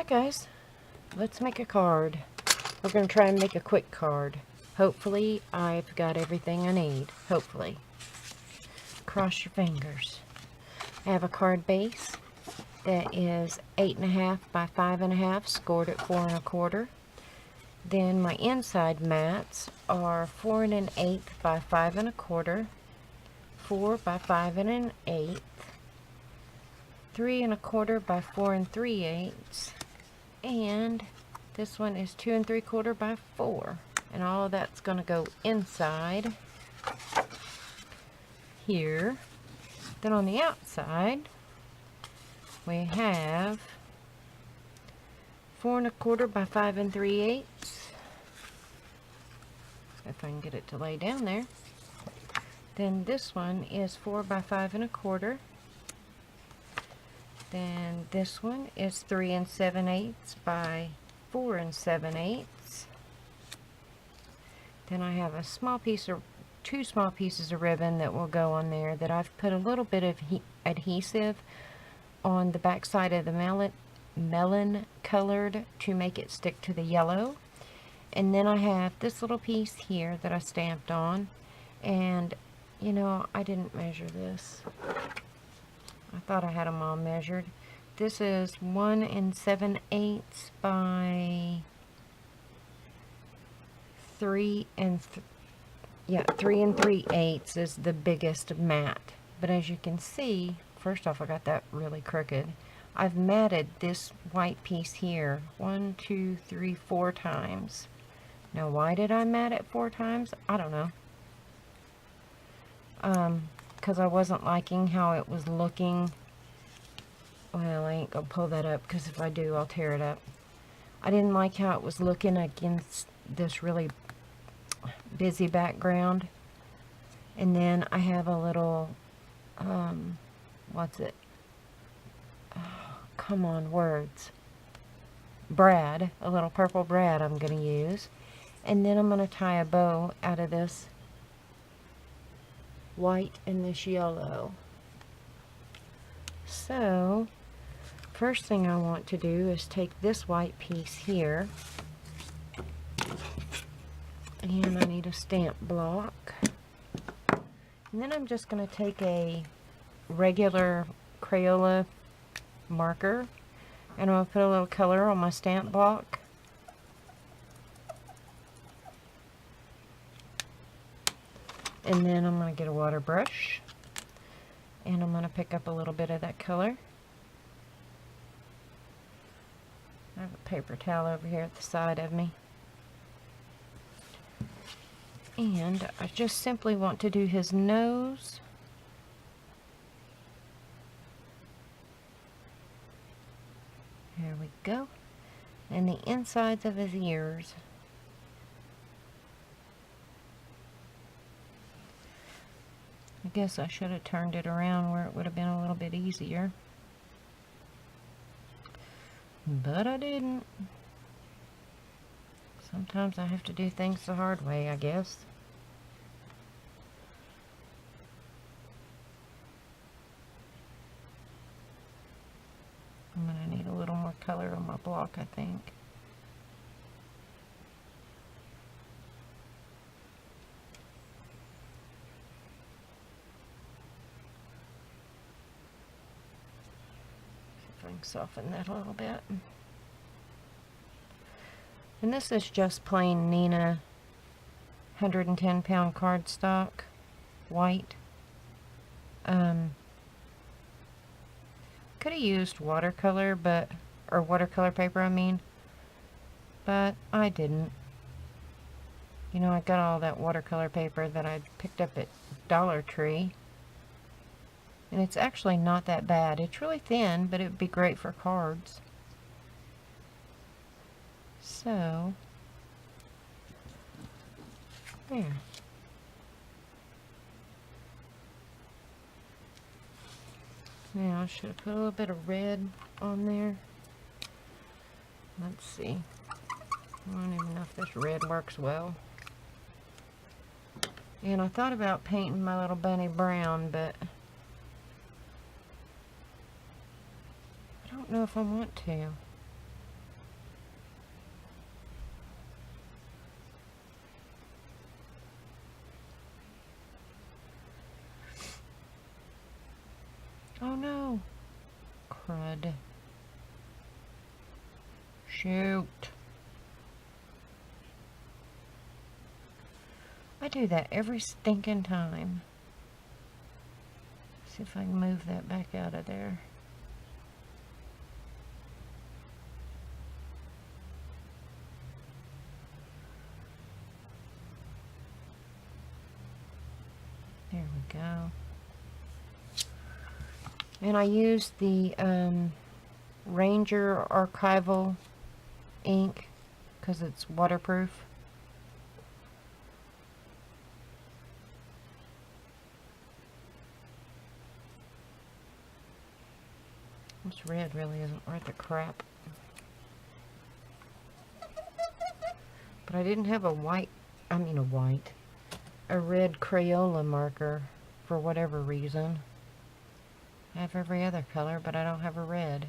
Alright guys, let's make a card. We're going to try and make a quick card. Hopefully I've got everything I need. Hopefully. Cross your fingers. I have a card base that is 8.5 by 5.5, scored at 4 1/4. Then my inside mats are 4 1/8 by 5 1/4, 4 by 5 1/8, 3 1/4 by 4 3/8, and this one is 2 3/4 by 4. And all of that's going to go inside here. Then on the outside, we have 4 1/4 by 5 3/8. If I can get it to lay down there. Then this one is 4 by 5 1/4. Then this one is 3 7/8 by 4 7/8. Then I have a small piece of, two small pieces of ribbon that will go on there that I've put a little bit of adhesive on the back side of the melon colored to make it stick to the yellow. And then I have this little piece here that I stamped on, and you know, I didn't measure this. I thought I had them all measured. This is 1 7/8 by 3 3/8 is the biggest mat. But as you can see, first off, I got that really crooked. I've matted this white piece here 1, 2, 3, 4 times. Now why did I mat it 4 times? I don't know. Because I wasn't liking how it was looking. Well, I ain't gonna pull that up because if I do, I'll tear it up. I didn't like how it was looking against this really busy background. And then I have a little, what's it? Oh, come on, words. Brad, a little purple brad I'm gonna use. And then I'm gonna tie a bow out of this white and this yellow. So first thing I want to do is take this white piece here, and I need a stamp block, and then I'm just going to take a regular Crayola marker and I'll put a little color on my stamp block. And then I'm going to get a water brush, and I'm going to pick up a little bit of that color. I have a paper towel over here at the side of me. And I just simply want to do his nose. There we go. And the insides of his ears. I guess I should have turned it around where it would have been a little bit easier. But I didn't. Sometimes I have to do things the hard way, I guess. I'm going to need a little more color on my block, I think. I can soften that a little bit. And this is just plain Neenah 110-pound cardstock, white. Could have used watercolor, or watercolor paper, I mean, but I didn't. You know, I got all that watercolor paper that I picked up at Dollar Tree. And it's actually not that bad. It's really thin, but it would be great for cards. So, there. Now, I should have put a little bit of red on there. Let's see. I don't even know if this red works well. And I thought about painting my little bunny brown, but I don't know if I want to. no. Crud. Shoot. I do that every stinking time. See if I can move that back out of there. There we go. And I use the Ranger Archival ink because it's waterproof. This red really isn't worth a crap. But I didn't have a red Crayola marker for whatever reason. I have every other color, but I don't have a red.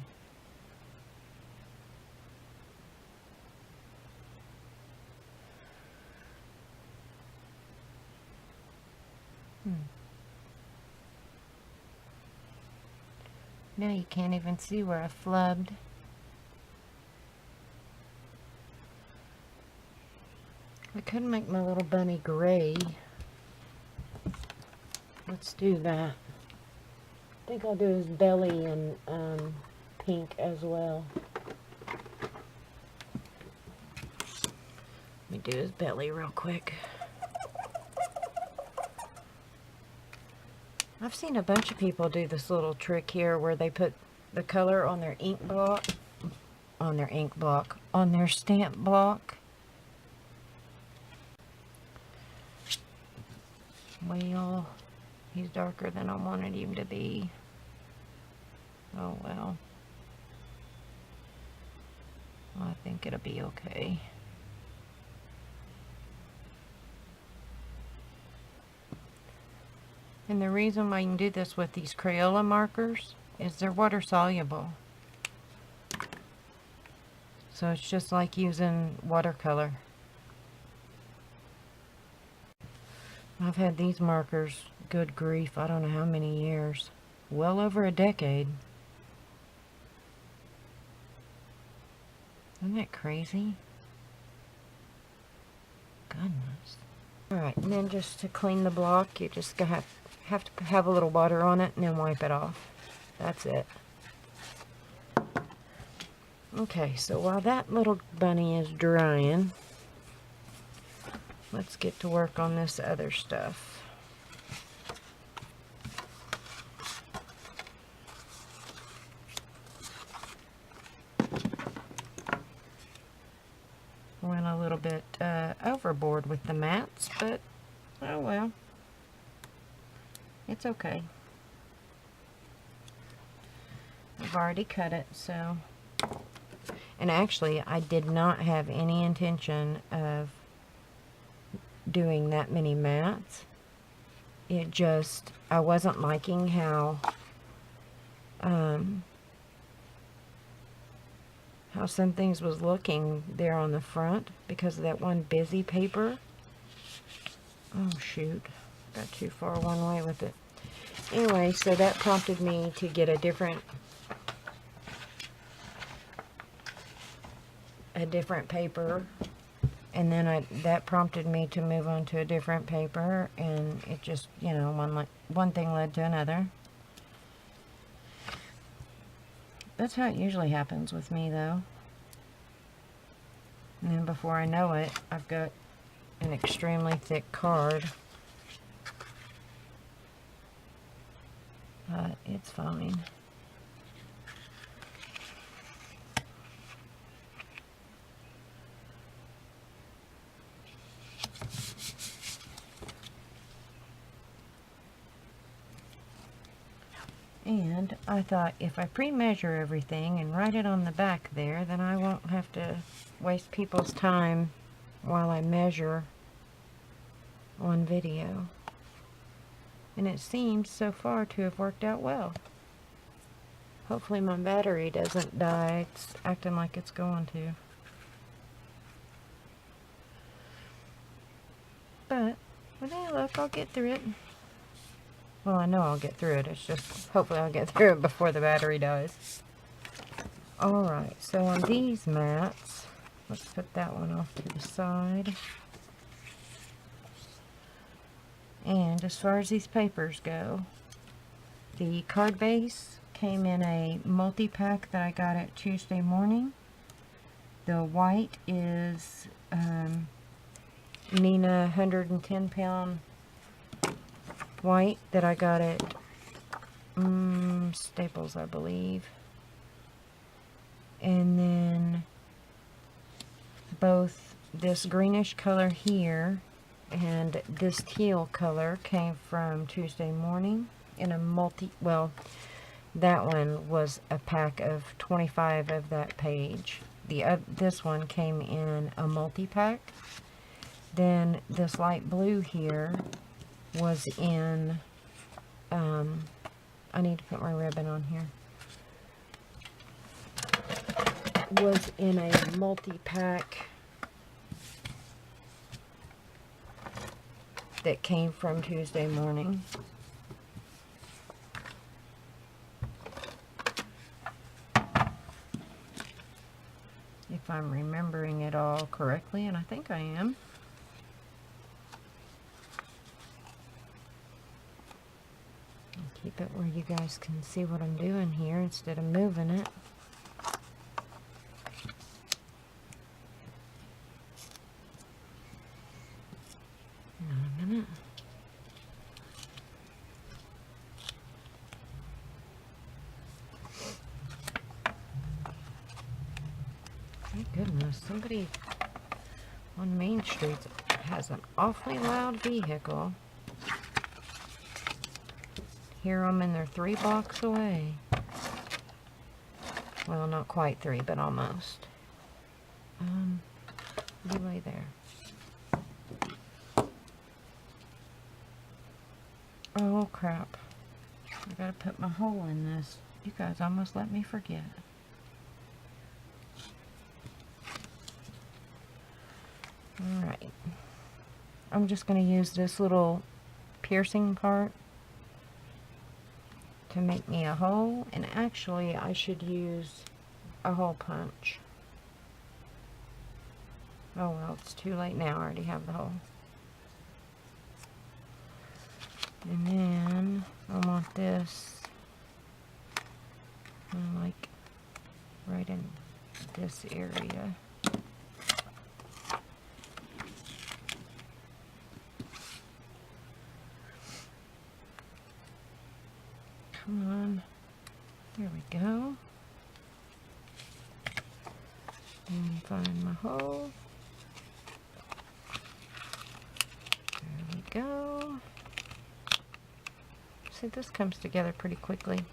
Now you can't even see where I flubbed. I could make my little bunny gray. Let's do that. I think I'll do his belly in pink as well. Let me do his belly real quick. I've seen a bunch of people do this little trick here where they put the color on their ink block, on their stamp block. Well, he's darker than I wanted him to be. Oh well. I think it'll be okay. And the reason why you can do this with these Crayola markers is they're water soluble. So it's just like using watercolor. I've had these markers, good grief, I don't know how many years. Well over a decade. Isn't that crazy? Goodness. Alright, and then just to clean the block, you just have to have a little water on it and then wipe it off. That's it. Okay, so while that little bunny is drying, let's get to work on this other stuff. Went a little bit overboard with the mats, but oh well. It's okay. I've already cut it, so. And actually, I did not have any intention of doing that many mats. It just, I wasn't liking how some things was looking there on the front because of that one busy paper. Oh shoot, got too far one way with it. Anyway, so that prompted me to get a different paper, and then that prompted me to move on to a different paper, and it just, you know, one thing led to another. That's how it usually happens with me, though. And then before I know it, I've got an extremely thick card. But it's fine. And I thought if I pre-measure everything and write it on the back there, then I won't have to waste people's time while I measure on video. And it seems so far to have worked out well. Hopefully my battery doesn't die. It's acting like it's going to. But with any luck, I'll get through it. Well, I know I'll get through it. It's just, hopefully I'll get through it before the battery dies. Alright, so on these mats, let's put that one off to the side. And as far as these papers go, the card base came in a multi-pack that I got at Tuesday morning. The white is Nina 110 pound white that I got at Staples, I believe. And then both this greenish color here and this teal color came from Tuesday morning in a well, that one was a pack of 25 of that page. This one came in a multi-pack. Then this light blue here was in, I need to put my ribbon on here, was in a multi-pack that came from Tuesday morning. If I'm remembering it all correctly, and I think I am. I'll keep it where you guys can see what I'm doing here instead of moving it. Goodness, somebody on Main Street has an awfully loud vehicle. Hear them and they're 3 blocks away. Well, not quite 3, but almost. Delay there. Oh crap. I gotta put my hole in this. You guys almost let me forget. Alright, I'm just going to use this little piercing part to make me a hole, and actually I should use a hole punch. Oh well, it's too late now, I already have the hole. And then I want this like right in this area. Come on, there we go. And find my hole. There we go. See, this comes together pretty quickly.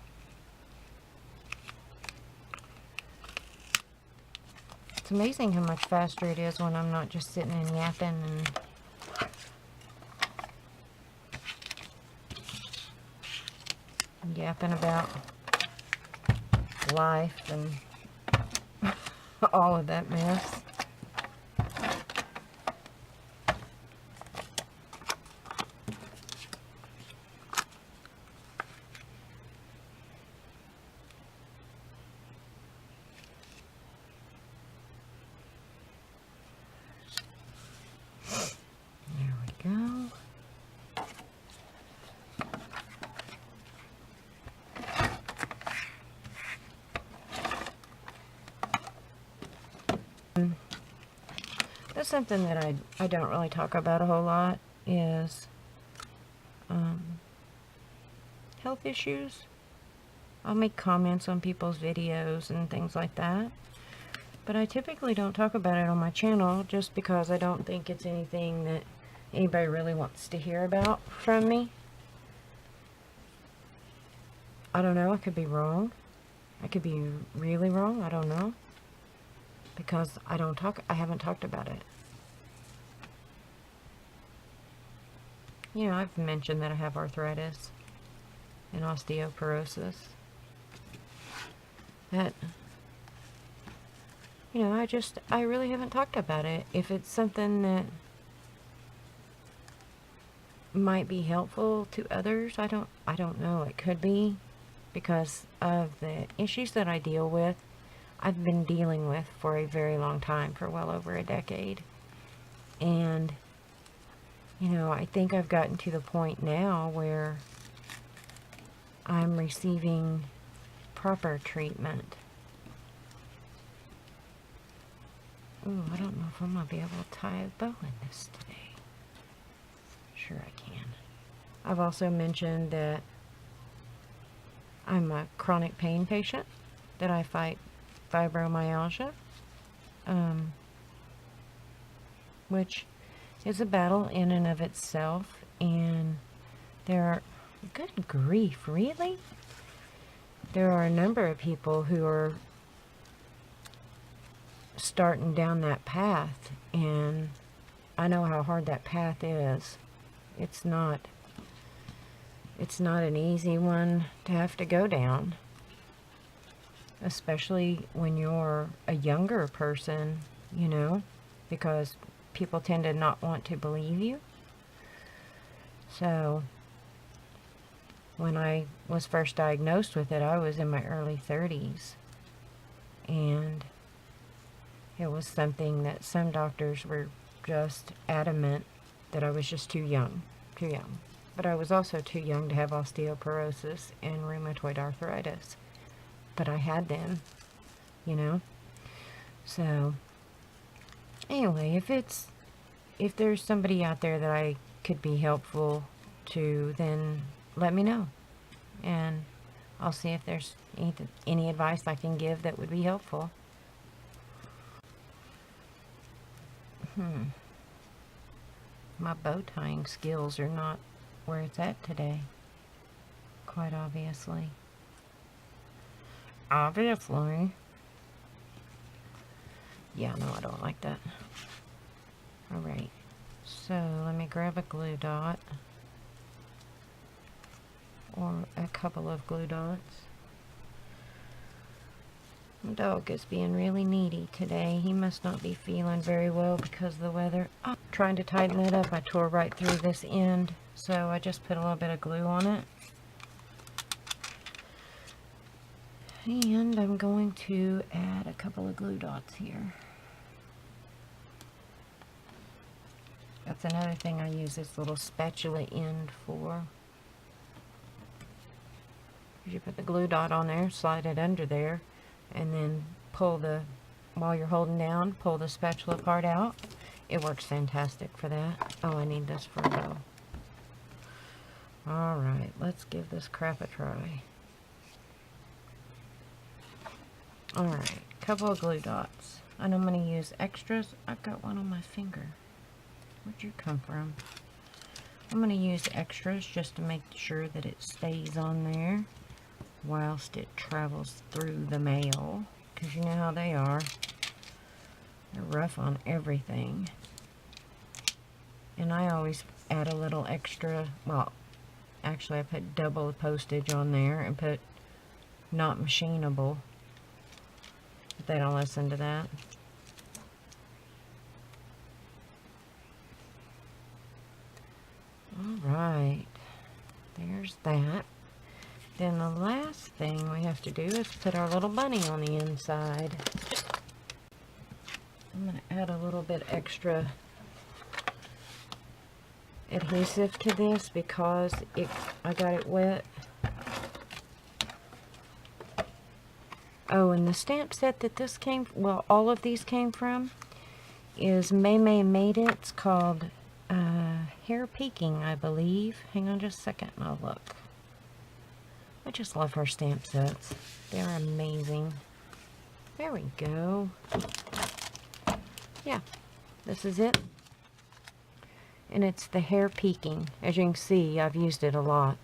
It's amazing how much faster it is when I'm not just sitting and yapping and yapping about life and all of that mess. There we go. That's something that I don't really talk about a whole lot is health issues. I'll make comments on people's videos and things like that, but I typically don't talk about it on my channel just because I don't think it's anything that anybody really wants to hear about from me. I don't know, I could be wrong. I could be really wrong, I don't know. Because I haven't talked about it. You know, I've mentioned that I have arthritis and osteoporosis. That, you know, I really haven't talked about it. If it's something that might be helpful to others. I don't know. It could be, because of the issues that I deal with. I've been dealing with for a very long time, for well over a decade. And, you know, I think I've gotten to the point now where I'm receiving proper treatment. Ooh, I don't know if I'm going to be able to tie a bow in this today. Sure I can. I've also mentioned that I'm a chronic pain patient, that I fight fibromyalgia, which is a battle in and of itself, and there are, good grief, really? There are a number of people who are starting down that path, and I know how hard that path is. It's not an easy one to have to go down, especially when you're a younger person, you know, because people tend to not want to believe you. So when I was first diagnosed with it, I was in my early 30s, and it was something that some doctors were just adamant that I was just too young. But I was also too young to have osteoporosis and rheumatoid arthritis. But I had them, you know. So anyway, if there's somebody out there that I could be helpful to, then let me know, and I'll see if there's any advice I can give that would be helpful. My bow tying skills are not where it's at today, quite obviously. Yeah, no, I don't like that. Alright, so let me grab a glue dot, or a couple of glue dots. My dog is being really needy today. He must not be feeling very well because of the weather. Oh, trying to tighten it up, I tore right through this end, so I just put a little bit of glue on it. And I'm going to add a couple of glue dots here. That's another thing I use this little spatula end for. You put the glue dot on there, slide it under there, and then while you're holding down, pull the spatula part out. It works fantastic for that. Oh, I need this for a bow. Alright, let's give this crap a try. Alright, couple of glue dots. And I'm going to use extras. I've got one on my finger. Where'd you come from? I'm going to use extras just to make sure that it stays on there whilst it travels through the mail, because you know how they are. They're rough on everything. And I always add a little extra, well, actually I put double the postage on there and put not machinable, but they don't listen to that. Alright, there's that. Then the last thing we have to do is put our little bunny on the inside. I'm going to add a little bit extra adhesive to this because I got it wet. Oh, and the stamp set that this came, well, all of these came from, is May May made it. It's called Hair Peeking, I believe. Hang on just a second and I'll look. I just love her stamp sets. They're amazing. There we go. Yeah, this is it. And it's the Hair Peeking. As you can see, I've used it a lot.